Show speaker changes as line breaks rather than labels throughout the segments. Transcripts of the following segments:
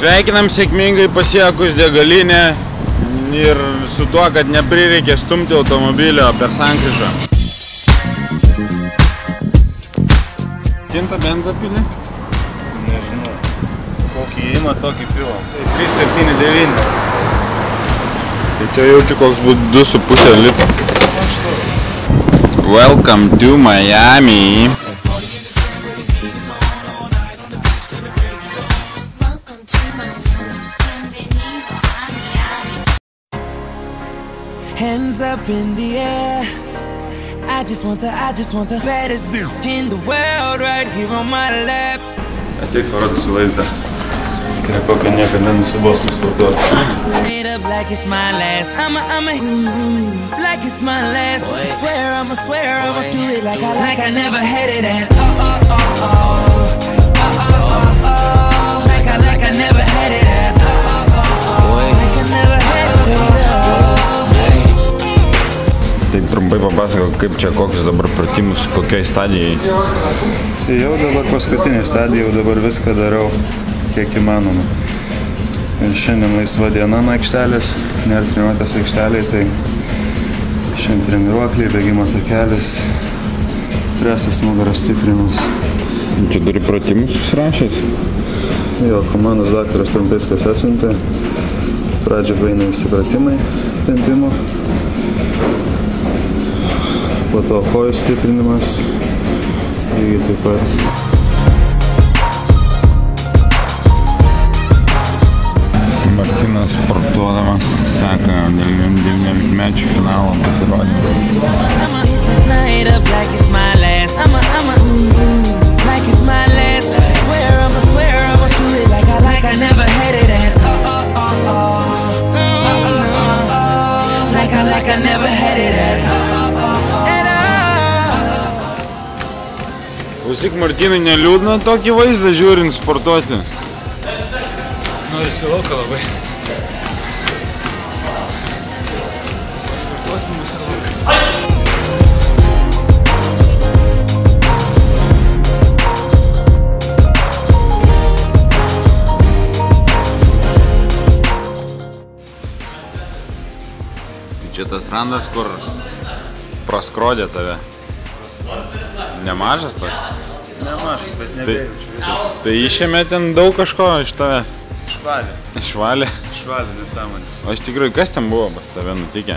Sveikinam sėkmingai pasiekus degalinę ir su tuo, kad neprireikė stumti automobilio per sankryžą. Tinta benzą pili?
Nežinau. Kokį įimą, tokį pilam. Tai 3,79.
Tai čia jaučiu koks būtų 2,5 litro. Welcome to Miami.
Hands up in the air. I just want the baddest bitch in the world right here on my lap.
Ateik parodysiu vaizdą. Prie kokio niekada nenusibostų sportuoti.
Made up like it's my last. Like it's my last. I swear I'ma do it like I never had it at. Like I never had it at. Like I never had it at.
Tai trumpai papasakok, kaip čia kokius dabar pratimus, kokiai stadijai?
Tai jau dabar paskutinė stadija, jau dabar viską darau, kiek įmanoma. Ir šiandien laisva diena nuo aikštelės, nėra treniruotės aikšteliai, tai šiandien treniruokliai, bėgimo takelis, presas, nugaros stiprinimas.
Čia turi pratimus susirašęs?
Jo, komandos daktaras Trumpickas atsiuntė. Pradžio paeina visi pratimai tempimo. Po to kojų stiprinimas. Lygiai taip pat.
Martynas sportuodamas seka 19-mečių finalo pasirodymą. Klausyk, Martynai, neliūdna tokį vaizdą žiūrint sportuoti?
Norisi lauką labai. Pasportuosim bus laukas.
Tai čia tas randas, kur praskrodė tave. Nemažas toks?
Nemažas, bet nebejaučiu.
Tai išėmė ten daug kažko iš tavęs?
Išvalė.
Išvalė?
Išvalė nesąmonės.
O iš tikrųjų, kas ten buvo pas tave nutikę?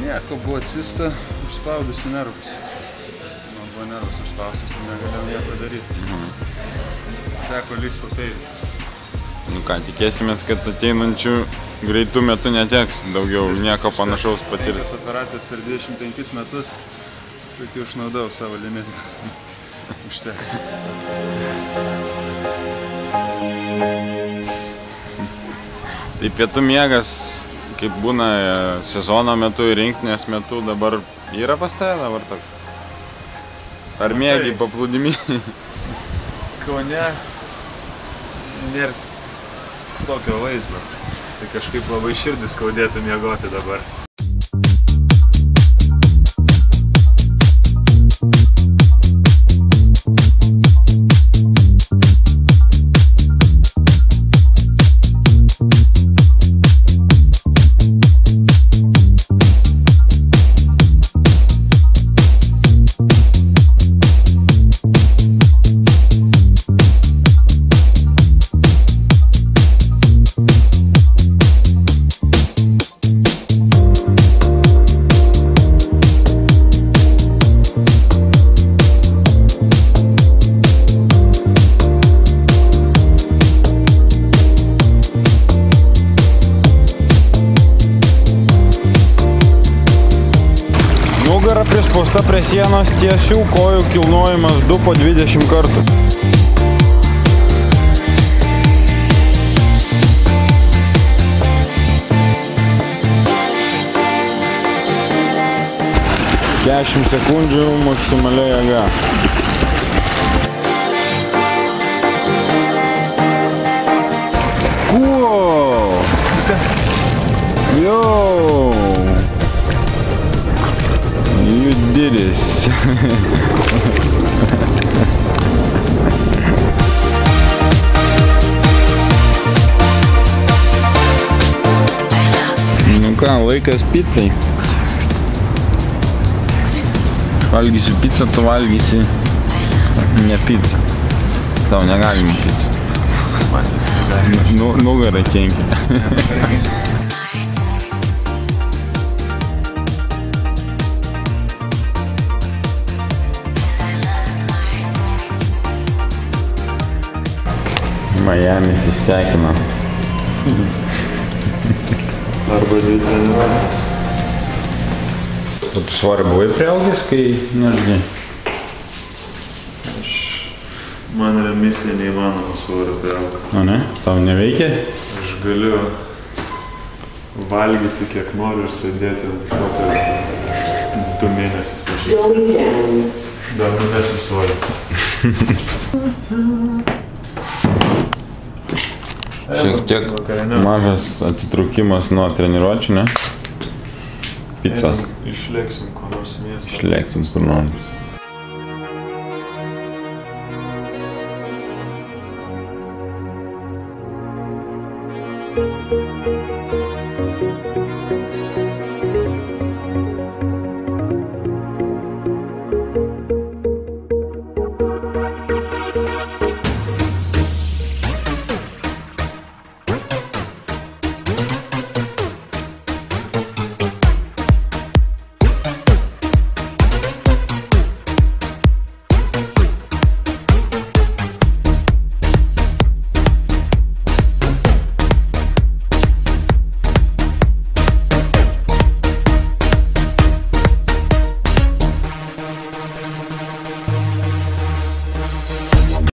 Nieko, buvo cista, užspaudusi nervus. Man buvo nervus užspaustas ir negalėjau nieko daryti. Teko lįst po peilį.
Nu ką, tikėsimės, kad ateinančių greitų metų neteks daugiau nieko panašaus patirti.
5 operacijas per 25 metus, sakiau, išnaudau savo limitą. Užteks.
Tai pietų miegas, kaip būna sezono metu ir rinktinės metu, dabar yra pas tave dabar toks? Ar mėgi paplūdimy?
Kaune nėra tokio vaizdo. Tai kažkaip labai širdis skaudėtų miegoti dabar.
Nugara prispausta prie sienos, tiesių kojų kilnojimas 2 po 20 kartų. Dešimt sekundžių maksimaliai jėga. Cool! Yo! You did it. ką, laikas pizzai. Valgysi pizzą, tu valgysi ne pizzą. Tau negalima pizzą.
Man jis negalima.
Nugarą kenkia. Miamis išsekino.
Arba 2 treniruotės.
Tu svarį buvai prieaugęs, kai nežinai?
Man yra misija neįmanoma svorio priaugti.
O ne? Tau neveikia?
Aš galiu valgyti kiek noriu ir sėdėti ant fotelio 2 mėnesius. Dar numesiu svorio.
Šiek tiek mažas atitraukimas nuo treniruočių, ne? Pizzas.
Išlėksim kur nors miestą.
Išlėksim kur nors.